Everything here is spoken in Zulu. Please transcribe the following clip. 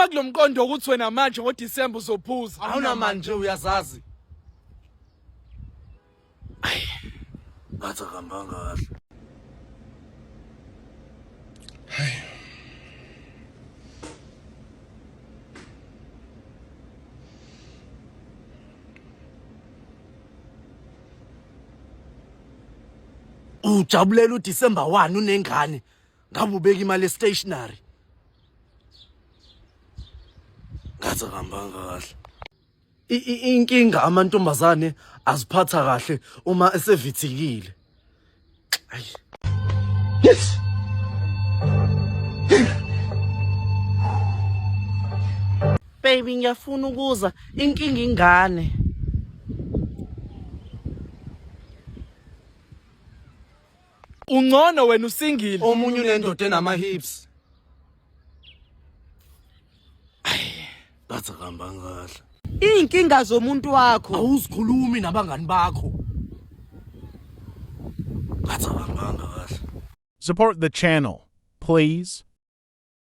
ngakulomqondo ukuthi wena manje ngoDisemba uzophuza. Awunamanje uyazazi. Ngathi akambanga kahle. Ujabulela uDisemba 1 unengane ngabe ubeka imali estationery. Ngathi akambanga kahle. Inkinga amantombazane aziphatha kahle uma esevithikile. Yes. Baby ngiyafuna ukuza inkinga ingane. Ungcono wena usingile. Omunye unendoda enama hips. Ngathi akambanga kahle. Inkinga zomuntu wakho. Awuzikhulumi nabangani bakho. Ngathi akambanga kahle. Support the channel, please.